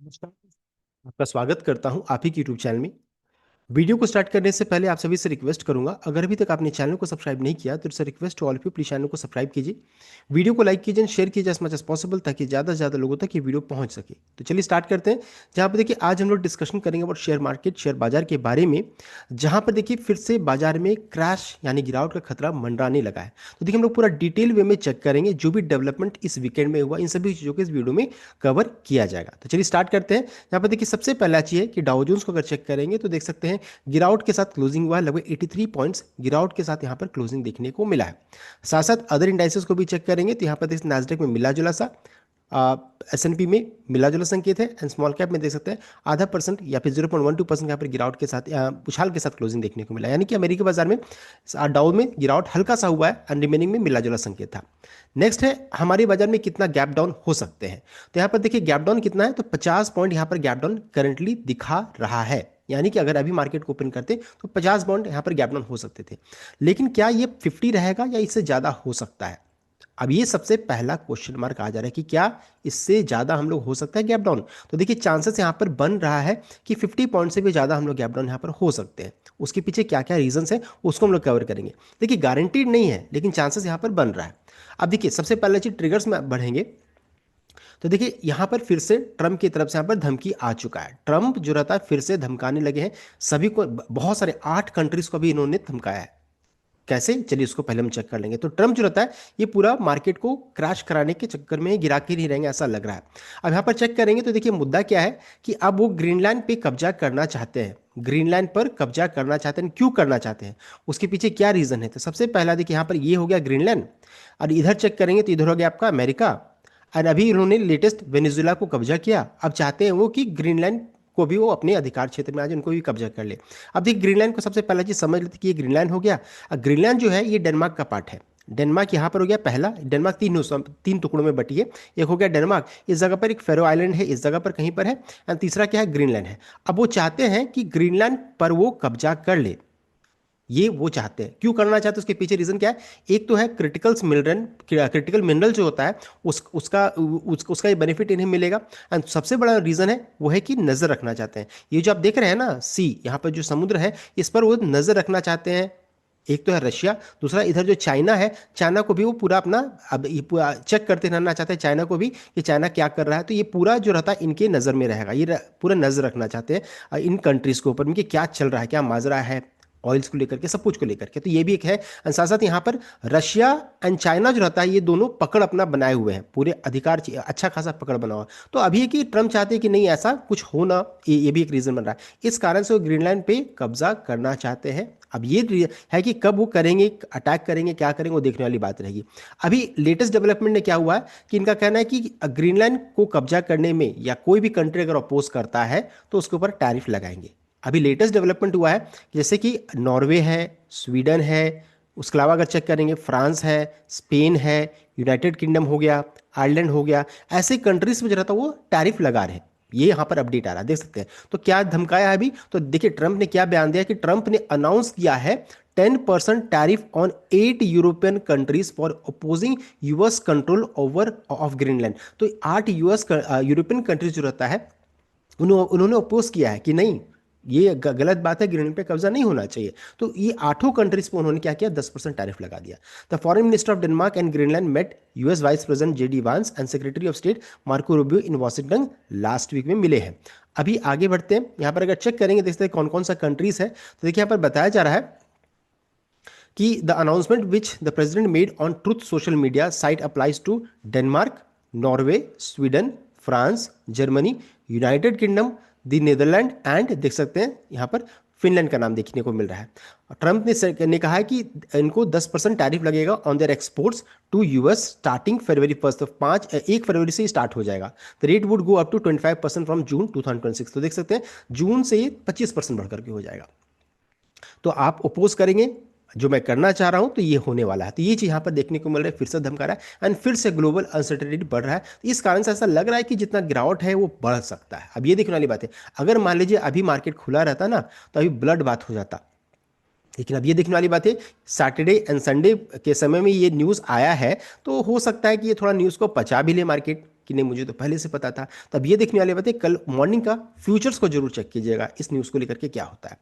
नमस्कार। आपका स्वागत करता हूं आप ही के यूट्यूब चैनल में। वीडियो को स्टार्ट करने से पहले आप सभी से रिक्वेस्ट करूंगा, अगर अभी तक आपने चैनल को सब्सक्राइब नहीं किया तो it's request to all of you, please channel को सब्सक्राइब कीजिए। वीडियो को लाइक कीजिए, शेयर कीजिए एज मच एज पॉसिबल, ताकि ज़्यादा से ज़्यादा लोगों तक ये वीडियो पहुंच सके। तो चलिए स्टार्ट करते हैं। जहां पर देखिए आज हम लोग डिस्कशन करेंगे अबाउट शेयर मार्केट, शेयर बाजार के बारे में। जहां पर देखिए फिर से बाजार में क्रैश यानी गिरावट का खतरा मंडराने लगा है। तो देखिए हम लोग पूरा डिटेल वे में चेक करेंगे जो भी डेवलपमेंट इस वीकेंड में हुआ, इन सभी चीज़ों को इस वीडियो में कवर किया जाएगा। तो चलिए स्टार्ट करते हैं। यहाँ पर देखिए सबसे पहला चीज़ है कि डाउ जोन्स को अगर चेक करेंगे तो देख सकते हैं गिरावट के साथ क्लोजिंग हुआ है, लगभग 83 पॉइंट्स गिरावट के साथ यहाँ पर क्लोजिंग देखने को मिला है। साथ साथ अदर इंडाइसेस को भी चेक करेंगे तो यहाँ पर देखिए नैस्डैक में मिला जुला सा, S&P में मिला जुला संकेत है, एंड स्मॉल कैप में देख सकते हैं आधा परसेंट या फिर 0.12% यहाँ पर गिरावट के साथ उछाल के साथ क्लोजिंग देखने को मिला। यानी कि अमेरिकी बाजार में डाउ में गिरावट हल्का सा हुआ है एंड रिमेनिंग में मिला जुला संकेत था। नेक्स्ट है हमारे बाजार में कितना गैप डाउन हो सकते हैं। तो यहाँ पर देखिए गैप डाउन कितना है, तो 50 पॉइंट यहाँ पर गैप डाउन करंटली दिखा रहा है। यानी कि अगर अभी मार्केट को ओपन करते तो 50 पॉइंट यहाँ पर गैप डाउन हो सकते थे। लेकिन क्या ये 50 रहेगा या इससे ज़्यादा हो सकता है? अब ये सबसे पहला क्वेश्चन मार्क आ जा रहा है कि क्या इससे ज़्यादा हम लोग हो सकता है गैप डाउन। तो देखिए चांसेस यहाँ पर बन रहा है कि 50 पॉइंट से भी ज़्यादा हम लोग गैप डाउन यहाँ पर हो सकते हैं। उसके पीछे क्या क्या रीजंस हैं उसको हम लोग कवर करेंगे। देखिए गारंटीड नहीं है लेकिन चांसेस यहाँ पर बन रहा है। अब देखिए सबसे पहला चीज ट्रिगर्स में बढ़ेंगे। तो देखिए यहां पर फिर से ट्रंप की तरफ से यहां पर धमकी आ चुका है। ट्रंप जो रहता है फिर से धमकाने लगे हैं सभी को, बहुत सारे 8 कंट्रीज को भी इन्होंने धमकाया है। कैसे, चलिए उसको पहले हम चेक कर लेंगे। तो ट्रंप जो रहता है ये पूरा मार्केट को क्रैश कराने के चक्कर में गिरा के नहीं रहेंगे ऐसा लग रहा है। अब यहाँ पर चेक करेंगे तो देखिए मुद्दा क्या है कि अब वो ग्रीनलैंड पे कब्जा करना चाहते हैं। ग्रीनलैंड पर कब्जा करना चाहते हैं, क्यों करना चाहते हैं, उसके पीछे क्या रीजन है। तो सबसे पहला देखिए यहाँ पर ये हो गया ग्रीनलैंड, और इधर चेक करेंगे तो इधर हो गया आपका अमेरिका, और अभी उन्होंने लेटेस्ट वेनेजुएला को कब्जा किया। अब चाहते हैं वो कि ग्रीनलैंड को भी वो अपने अधिकार क्षेत्र में आज उनको भी कब्जा कर ले। अब देखिए ग्रीनलैंड को सबसे पहला चीज समझ लेते कि ये ग्रीनलैंड हो गया। ग्रीनलैंड जो है ये डेनमार्क का पार्ट है। डेनमार्क यहाँ पर हो गया पहला। डेनमार्क तीन टुकड़ों में बटी है। एक हो गया डेनमार्क, इस जगह पर एक फेरो आइलैंड है, इस जगह पर कहीं पर है, एंड तीसरा क्या है, ग्रीनलैंड है। अब वो चाहते हैं कि ग्रीनलैंड पर वो कब्जा कर ले। ये वो चाहते हैं, क्यों करना चाहते हैं उसके पीछे रीजन क्या है। एक तो है क्रिटिकल मिनरल जो होता है उसका ये बेनिफिट इन्हें मिलेगा। एंड सबसे बड़ा रीजन है वो है कि नजर रखना चाहते हैं। ये जो आप देख रहे हैं ना सी, यहाँ पर जो समुद्र है इस पर वो नजर रखना चाहते हैं। एक तो है रशिया, दूसरा इधर जो चाइना है, चाइना को भी वो पूरा अपना अब ये पूरा चेक करते रहना चाहते हैं चाइना को भी कि चाइना क्या कर रहा है। तो ये पूरा जो रहता है इनके नज़र में रहेगा, ये पूरा नजर रखना चाहते हैं इन कंट्रीज के ऊपर इनके क्या चल रहा है, क्या माजरा है ऑयल्स को लेकर के, सब कुछ को लेकर के। तो ये भी एक है। एंड साथ साथ यहाँ पर रशिया एंड चाइना जो रहता है ये दोनों पकड़ अपना बनाए हुए हैं, पूरे अधिकार अच्छा खासा पकड़ बना हुआ। तो अभी है कि ट्रम्प चाहते हैं कि नहीं ऐसा कुछ हो ना, ये भी एक रीजन बन रहा है। इस कारण से वो ग्रीनलैंड पे कब्जा करना चाहते हैं। अब ये है कि कब वो करेंगे, अटैक करेंगे, क्या करेंगे, वो देखने वाली बात रहेगी। अभी लेटेस्ट डेवलपमेंट ने क्या हुआ है कि इनका कहना है कि ग्रीनलैंड को कब्जा करने में या कोई भी कंट्री अगर अपोज करता है तो उसके ऊपर टैरिफ लगाएंगे। अभी लेटेस्ट डेवलपमेंट हुआ है जैसे कि नॉर्वे है, स्वीडन है, उसके अलावा अगर चेक करेंगे फ्रांस है, स्पेन है, यूनाइटेड किंगडम हो गया, आयरलैंड हो गया, ऐसे कंट्रीज में जो रहता है वो टैरिफ लगा रहे हैं। ये यहाँ पर अपडेट आ रहा है, देख सकते हैं। तो क्या धमकाया है अभी, तो देखिए ट्रंप ने क्या बयान दिया कि ट्रंप ने अनाउंस किया है 10% tariff on 8 European countries for opposing US control over of Greenland. तो 8 यूरोपियन कंट्रीज जो रहता है उन्होंने अपोज किया है कि नहीं, ये गलत बात है, ग्रीनलैंड पे कब्जा नहीं होना चाहिए। तो ये 8 कंट्रीज पे उन्होंने क्या किया, 10% टैरिफ लगा दिया। The foreign minister of Denmark and Greenland met US vice president JD Vance and secretary of state Marco Rubio in Washington last week में मिले हैं। अभी आगे बढ़ते हैं। यहाँ पर अगर चेक करेंगे देखते हैं कौन कौन सा कंट्रीज है। तो देखिए यहाँ पर बताया जा रहा है कि the announcement which the president made on Truth Social media site applies to Denmark, Norway, Sweden, France, Germany, United Kingdom, the Netherland and देख सकते हैं यहाँ पर फिनलैंड का नाम देखने को मिल रहा है। ट्रंप ने कहा है कि इनको 10% टैरिफ लगेगा on their exports to US starting February 1 तो 1 फरवरी से स्टार्ट हो जाएगा। The rate would go up to 25% from June 2026। तो देख सकते हैं जून से 25% बढ़ करके हो जाएगा। तो आप अपोज करेंगे जो मैं करना चाह रहा हूं तो ये होने वाला है। तो ये चीज यहां पर देखने को मिल रहा है, फिर से धमका रहा है एंड फिर से ग्लोबल अनसर्टेनिटी बढ़ रहा है। तो इस कारण से ऐसा लग रहा है कि जितना गिरावट है वो बढ़ सकता है। अब ये देखने वाली बात है, अगर मान लीजिए अभी मार्केट खुला रहता ना तो अभी ब्लड बात हो जाता। लेकिन अब ये देखने वाली बात है सैटरडे एंड संडे के समय में ये न्यूज़ आया है, तो हो सकता है कि ये थोड़ा न्यूज़ को पचा भी ले मार्केट। कि नहीं मुझे तो पहले से पता था। तब ये देखने वाली बात है, कल मॉर्निंग का फ्यूचर्स को जरूर चेक कीजिएगा इस न्यूज़ को लेकर के क्या होता है।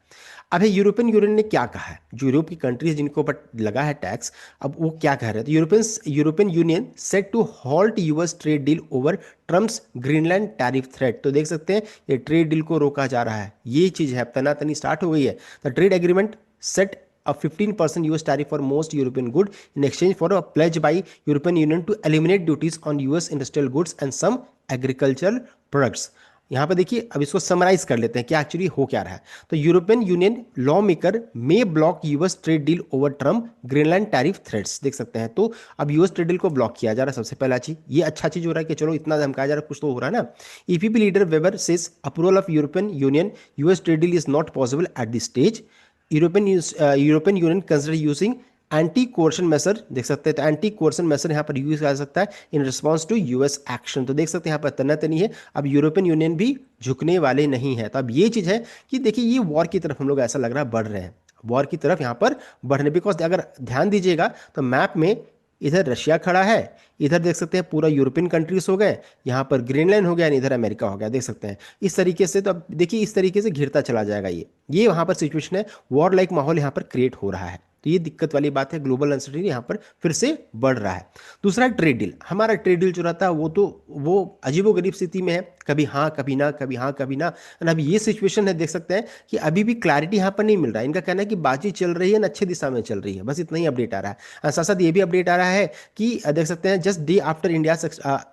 अब है यूरोपियन यूनियन ने क्या कहा है, जो यूरोप की कंट्रीज जिनको ऊपर लगा है टैक्स, अब वो क्या कह रहे हैं। तो European Union set to halt US trade deal over Trump's Greenland tariff threat. तो देख सकते हैं ये ट्रेड डील को रोका जा रहा है, ये चीज है, तनातनी स्टार्ट हो गई है। The trade agreement set a 15% US tariff for most European good in exchange for a pledge by European Union to eliminate duties on US industrial goods and some agricultural products। यहाँ पर देखिए, अब इसको summarise कर लेते हैं क्या actually हो क्या रहा है। तो European Union law maker may block US trade deal over Trump Greenland tariff threats, देख सकते हैं। तो अब यूएस ट्रेड डील को ब्लॉक किया जा रहा है, सबसे पहला चीज ये अच्छा चीज हो रहा है कि चलो इतना धमकाया जा रहा है, कुछ तो हो रहा है ना। EPP leader Weber says approval of European Union US trade deal is not possible at this stage. European Union consider using anti coercion measure, देख सकते हैं। तो एंटी कोर्शन मेसर यहाँ पर यूज कर सकता है in response to US action. तो देख सकते हैं यहाँ पर तनातनी है, अब यूरोपियन यूनियन भी झुकने वाले नहीं है। तो अब ये चीज है कि देखिए ये वॉर की तरफ हम लोग ऐसा लग रहा है बढ़ रहे हैं, वॉर की तरफ यहाँ पर बढ़ने। बिकॉज अगर ध्यान दीजिएगा तो मैप में इधर रशिया खड़ा है, इधर देख सकते हैं पूरा यूरोपियन कंट्रीज हो गए, यहाँ पर ग्रीनलैंड हो गया, इधर अमेरिका हो गया, देख सकते हैं इस तरीके से। तो अब देखिए इस तरीके से घिरता चला जाएगा ये वहाँ पर सिचुएशन है, वॉर लाइक माहौल यहाँ पर क्रिएट हो रहा है। तो ये दिक्कत वाली बात है, ग्लोबल अनसर्टेनिटी यहाँ पर फिर से बढ़ रहा है। दूसरा ट्रेड डील, हमारा ट्रेड डील जो रहता है वो अजीबोगरीब स्थिति में है, कभी हाँ कभी ना, कभी हाँ कभी ना। और अभी ये सिचुएशन है, देख सकते हैं कि अभी भी क्लैरिटी यहाँ पर नहीं मिल रहा है। इनका कहना है कि बातचीत चल रही है ना, अच्छी दिशा में चल रही है, बस इतना ही अपडेट आ रहा है। साथ साथ ये भी अपडेट आ रहा है कि देख सकते हैं just day after India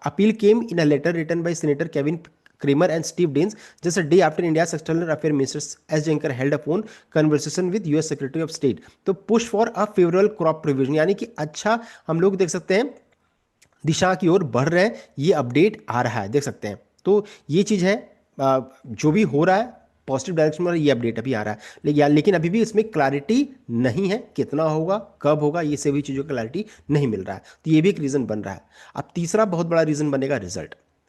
appeal came in a letter written by senator Kevin Kramer and Steve Daines just a day after India's external affairs minister S. Jankar held a phone conversation with US Secretary of State तो push for a favorable crop provision, यानी कि अच्छा हम लोग देख सकते हैं दिशा की ओर बढ़ रहे हैं, ये अपडेट आ रहा है, देख सकते हैं। तो ये चीज़ है, जो भी हो रहा है पॉजिटिव डायरेक्शन में ये अपडेट अभी आ रहा है, लेकिन अभी भी इसमें क्लैरिटी नहीं है, कितना होगा कब होगा ये सभी चीज़ों की क्लैरिटी नहीं मिल रहा है। तो ये भी एक रीज़न बन रहा है। अब तीसरा बहुत बड़ा रीज़न बनेगा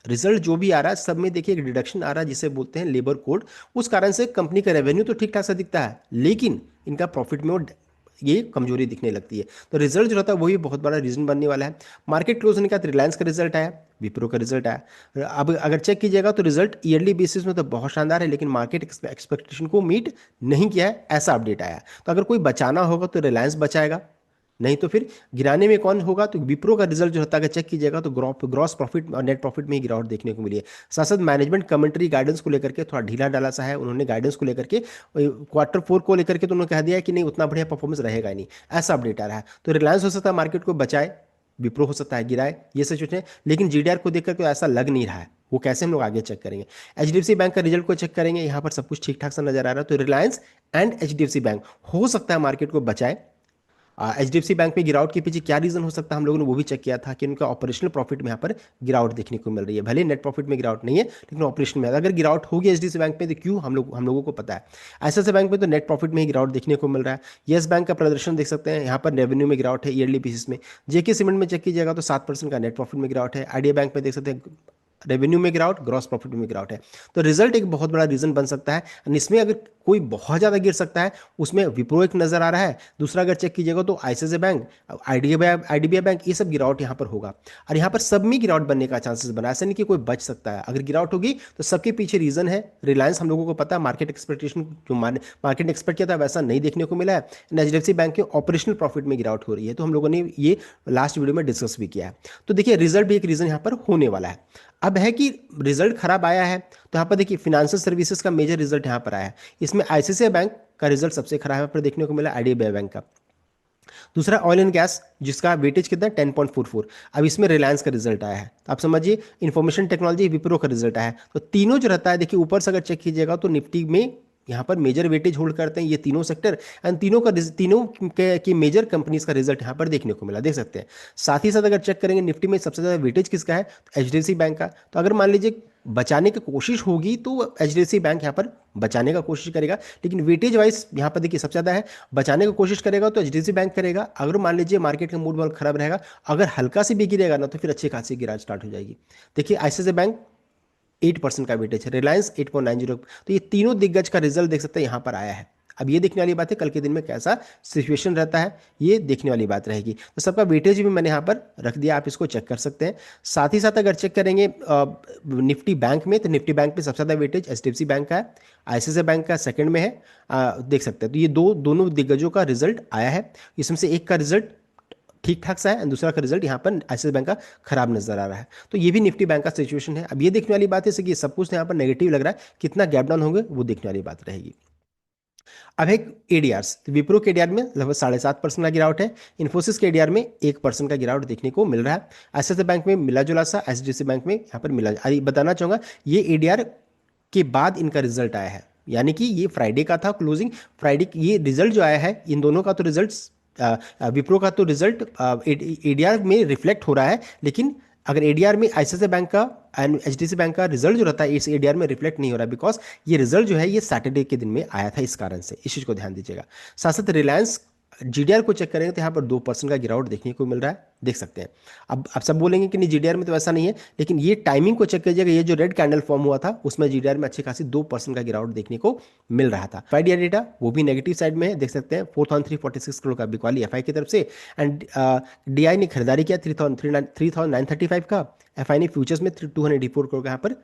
रिजल्ट जो भी आ रहा है सब में देखिए एक डिडक्शन आ रहा है जिसे बोलते हैं लेबर कोड। उस कारण से कंपनी का रेवेन्यू तो ठीक ठाक सा दिखता है, लेकिन इनका प्रॉफिट में ये कमजोरी दिखने लगती है। तो रिजल्ट जो रहता है वही बहुत बड़ा रीजन बनने वाला है। मार्केट क्लोज होने के बाद रिलायंस का रिजल्ट आया, विप्रो का रिजल्ट आया। अब अगर चेक कीजिएगा तो रिजल्ट ईयरली बेसिस में तो बहुत शानदार है, लेकिन मार्केट एक्सपेक्टेशन को मीट नहीं किया है, ऐसा अपडेट आया। तो अगर कोई बचाना होगा तो रिलायंस बचाएगा, नहीं तो फिर गिराने में कौन होगा। तो विप्रो का रिजल्ट जो होता है अगर चेक कीजिएगा तो ग्रॉस प्रॉफिट और नेट प्रॉफिट में ही गिरावट देखने को मिली है। साथ साथ मैनेजमेंट कमेंट्री गाइडेंस को लेकर के थोड़ा ढीला डाला सा है उन्होंने, गाइडेंस को लेकर के Q4 को लेकर के तो उन्होंने कह दिया कि नहीं उतना बढ़िया परफॉर्मेंस रहेगा ही नहीं, ऐसा अपडेट आ रहा है। तो रिलायंस हो सकता है मार्केट को बचाए, विप्रो हो सकता है गिराए, ये सिचुएशन है। लेकिन जीडीआर को देखकर तो ऐसा लग नहीं रहा है, वो कैसे हम लोग आगे चेक करेंगे। एचडीएफसी बैंक का रिजल्ट को चेक करेंगे, यहाँ पर सब कुछ ठीक ठाक सा नजर आ रहा है। तो रिलायंस एंड एचडीएफसी बैंक हो सकता है मार्केट को बचाए। एचडीएफसी बैंक में गिरावट के पीछे क्या रीजन हो सकता है हम लोगों ने वो भी चेक किया था कि उनका ऑपरेशनल प्रॉफिट में यहाँ पर गिरावट देखने को मिल रही है। भले नेट प्रॉफिट में गिरावट नहीं है लेकिन ऑपरेशन में अगर गिरावट होगी एचडीएफसी बैंक में तो क्यों, हम लोगों को पता है। ऐसे बैंक में तो नेट प्रॉफिट में ही गिरावट देखने को मिल रहा है। येस बैंक का प्रदर्शन देख सकते हैं, यहाँ पर रेवेन्यू में गिरावट है ईयरली बेसिस में। जेके सीमेंट में चेक कीजिएगा तो 7% का नेट प्रॉफिट में गिरावट है। आईडिया बैंक में देख सकते हैं रेवेन्यू में गिरावट, ग्रॉस प्रॉफिट में गिरावट है। तो रिजल्ट एक बहुत बड़ा रीजन बन सकता है। इसमें अगर कोई बहुत ज़्यादा गिर सकता है उसमें विप्रो एक नज़र आ रहा है। दूसरा अगर चेक कीजिएगा तो आईसीआईसीआई बैंक, आईडीबीआई बैंक, ये सब गिरावट यहाँ पर होगा। और यहाँ पर सब में गिरावट बनने का चांसेस बना, ऐसा नहीं कि कोई बच सकता है। अगर गिरावट होगी तो सबके पीछे रीजन है रिलायंस, हम लोगों को पता है मार्केट एक्सपेक्टेशन जो मार्केट ने एक्सपेक्ट किया था वैसा नहीं देखने को मिला है। एचडीएफसी बैंक के ऑपरेशनल प्रॉफिट में गिरावट हो रही है, तो हम लोगों ने ये लास्ट वीडियो में डिस्कस भी किया है। तो देखिए रिजल्ट भी एक रीजन यहाँ पर होने वाला है। अब है कि रिजल्ट खराब आया है तो यहाँ पर देखिए फिनेंशियल सर्विसेज का मेजर रिजल्ट यहाँ पर आया है। इसमें आईसीआईसीआई बैंक का रिजल्ट सबसे खराब यहाँ पर देखने को मिला, आईडीबीआई बैंक का। दूसरा ऑयल एंड गैस जिसका वेटेज कितना है 10.44। अब इसमें रिलायंस का रिजल्ट आया है। आप समझिए इंफॉर्मेशन टेक्नोलॉजी विप्रो का रिजल्ट आया है। तो तीनों जो रहता है देखिए ऊपर से अगर चेक कीजिएगा तो निफ्टी में यहाँ पर मेजर वेटेज होल्ड करते हैं ये तीनों सेक्टर, एंड तीनों की मेजर कंपनीज का रिजल्ट यहाँ पर देखने को मिला, देख सकते हैं। साथ ही साथ अगर चेक करेंगे निफ्टी में सबसे ज़्यादा वेटेज किसका है, तो एचडीएफसी बैंक का। तो अगर मान लीजिए बचाने की कोशिश होगी तो एचडीएफसी बैंक यहाँ पर बचाने का कोशिश करेगा, लेकिन वेटेज वाइज यहाँ पर देखिए सबसे ज़्यादा है, बचाने की कोशिश करेगा तो एचडीएफसी बैंक करेगा। अगर मान लीजिए मार्केट का मूड बहुत खराब रहेगा, अगर हल्का से भी गिरेगा ना तो फिर अच्छी खासी गिरावट स्टार्ट हो जाएगी। देखिए आईसीआईसीआई बैंक 8% का वेटेज है, रिलायंस 8.90। तो ये तीनों दिग्गज का रिजल्ट देख सकते हैं यहाँ पर आया है। अब ये देखने वाली बात है कल के दिन में कैसा सिचुएशन रहता है, ये देखने वाली बात रहेगी। तो सबका वेटेज भी मैंने यहाँ पर रख दिया, आप इसको चेक कर सकते हैं। साथ ही साथ अगर चेक करेंगे निफ्टी बैंक में, तो निफ्टी बैंक में सबसे ज़्यादा वेटेज एचडीएफसी बैंक का है, आईसीआईसीआई बैंक का सेकंड में है। देख सकते हैं, तो ये दोनों दिग्गजों का रिजल्ट आया है। इसमें से एक का रिजल्ट ठीक ठाक सा है, और दूसरा का रिजल्ट यहाँ पर आईसीआईसीआई बैंक का खराब नजर आ रहा है। तो ये भी निफ्टी बैंक का सिचुएशन है। अब ये देखने वाली बात है कि सब कुछ यहाँ पर नेगेटिव लग रहा है, कितना गैप डाउन होंगे वो देखने वाली बात रहेगी। अब है एडीआर, तो विप्रो के एडीआर में लगभग 7.5% का गिरावट है। इन्फोसिस के एडीआर में 1% का गिरावट देखने को मिल रहा है। आईसीआईसीआई बैंक में मिला जुला सा, एचडीएफसी बैंक में यहाँ पर मिला, बताना चाहूंगा ये एडीआर के बाद इनका रिजल्ट आया है, यानी कि ये फ्राइडे का था क्लोजिंग, फ्राइडे ये रिजल्ट जो आया है, इन दोनों का तो रिजल्ट, विप्रो का तो रिजल्ट एडीआर में रिफ्लेक्ट हो रहा है, लेकिन अगर एडीआर में आईसीआईसीआई बैंक का एंड एचडीएफसी बैंक का रिजल्ट जो रहता है इस एडीआर में रिफ्लेक्ट नहीं हो रहा, बिकॉज ये रिजल्ट जो है ये सैटरडे के दिन में आया था, इस कारण से इस चीज को ध्यान दीजिएगा। साथ साथ रिलायंस जीडीआर को चेक करेंगे तो यहाँ पर 2% का गिरावट देखने को मिल रहा है, देख सकते हैं। अब सब बोलेंगे कि नहीं जीडीआर में तो ऐसा नहीं है, लेकिन ये टाइमिंग को चेक कीजिएगा, ये जो रेड कैंडल फॉर्म हुआ था उसमें जीडीआर में अच्छी खासी 2% का गिरावट देखने को मिल रहा था। फ्राइडे डेटा वो भी नेगेटिव साइड में है, देख सकते हैं 4346 करोड़ का बिकवाली एफआई की तरफ से, एंड डीआई ने खरीदारी किया 3935 का, एफआई ने फ्यूचर्स में 284 करोड़ का यहाँ पर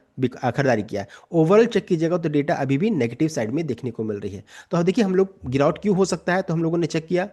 खरीदारी किया है। ओवरऑल चेक कीजिएगा तो डेटा अभी भी नेगेटिव साइड में देखने को मिल रही है। तो देखिए हम लोग गिरावट क्यों हो सकता है, तो हम लोगों ने चेक किया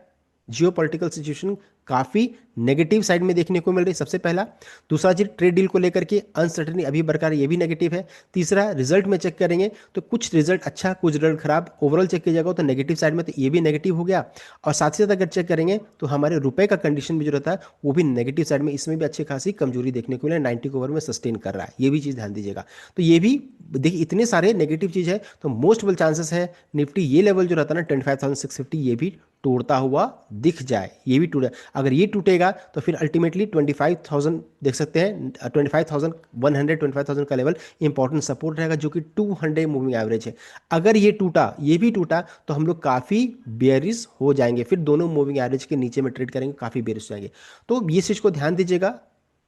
जियो पॉलिटिकल सिचुएशन काफी नेगेटिव साइड में देखने को मिल रही है, सबसे पहला। दूसरा चीज ट्रेड डील को लेकर के अनसर्टेनिटी अभी बरकरार, ये भी नेगेटिव है। तीसरा रिजल्ट में चेक करेंगे तो कुछ रिजल्ट अच्छा, कुछ रिजल्ट खराब, ओवरऑल चेक कीजिएगा तो नेगेटिव साइड में, तो ये भी नेगेटिव हो गया। और साथ ही साथ अगर चेक करेंगे तो हमारे रुपए का कंडीशन भी जो रहता है वो भी नेगेटिव साइड में, इसमें भी अच्छी खासी कमजोरी देखने को मिला, 90 के ओवर में सस्टेन कर रहा है, ये भी चीज ध्यान दीजिएगा। तो ये भी देखिए इतने सारे नेगेटिव चीज है, तो मोस्ट प्रोबेबल चांसेस है निफ्टी ये लेवल जो रहता है ना 25,650 ये भी तोड़ता हुआ दिख जाए, ये भी टूटे। अगर ये टूटेगा तो फिर अल्टीमेटली 25,000 देख सकते हैं, 25,000 का लेवल इंपॉर्टेंट सपोर्ट रहेगा, जो कि 200 मूविंग एवरेज है। अगर ये टूटा, ये भी टूटा, तो हम लोग काफ़ी बेयरिश हो जाएंगे, फिर दोनों मूविंग एवरेज के नीचे में ट्रेड करेंगे, काफ़ी बेयरिश हो जाएंगे। तो ये चीज़ को ध्यान दीजिएगा,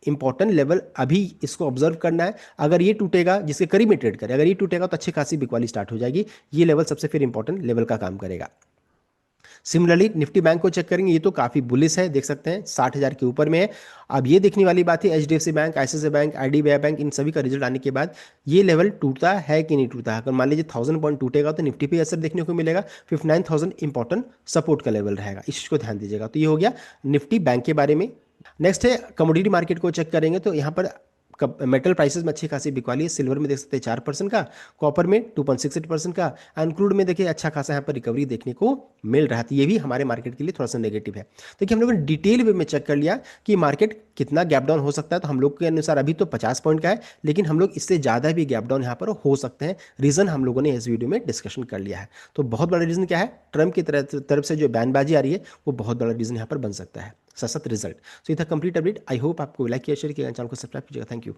इंपॉर्टेंट लेवल अभी इसको ऑब्जर्व करना है। अगर ये टूटेगा, जिसके करीब में ट्रेड करें, अगर ये टूटेगा तो अच्छी खासी बिकवाली स्टार्ट हो जाएगी, ये लेवल सबसे फिर इंपॉर्टेंट लेवल का काम करेगा। सिमिलरली निफ्टी बैंक को चेक करेंगे, ये तो काफी बुलिश है, देख सकते हैं 60,000 के ऊपर में है। अब ये देखने वाली बात है HDFC bank, ICICI bank, IDBI bank, इन सभी का रिजल्ट आने के बाद ये लेवल टूटता है कि नहीं टूटता है। अगर मान लीजिए 1000 पॉइंट टूटेगा तो निफ्टी पे असर देखने को मिलेगा, 59,000 इंपॉर्टेंट सपोर्ट का लेवल रहेगा, इस चीज को ध्यान दीजिएगा। तो ये हो गया निफ्टी बैंक के बारे में। नेक्स्ट है कमोडिटी मार्केट को चेक करेंगे तो यहाँ पर मेटल प्राइसेस में अच्छी खासी बिकवाली है। सिल्वर में देख सकते हैं 4% का, कॉपर में 2.68% का, एंड क्रूड में देखिए अच्छा खासा यहाँ पर रिकवरी देखने को मिल रहा था। ये भी हमारे मार्केट के लिए थोड़ा सा नेगेटिव है। देखिए हम लोगों ने डिटेल वे में चेक कर लिया कि मार्केट कितना गैप डाउन हो सकता है, तो हम लोग के अनुसार अभी तो 50 पॉइंट का है, लेकिन हम लोग इससे ज़्यादा भी गैप डाउन यहाँ पर हो सकते हैं। रीज़न हम लोगों ने इस वीडियो में डिस्कशन कर लिया है। तो बहुत बड़ा रीज़न क्या है, ट्रम्प की तरफ से जो बयानबाजी आ रही है वो बहुत बड़ा रीज़न यहाँ पर बन सकता है, साथ साथ रिजल्ट। तो ये था कंप्लीट अपडेट। आई होप आपको लाइक किया, शेयर किया, चैनल को सब्सक्राइब कीजिएगा। Thank you.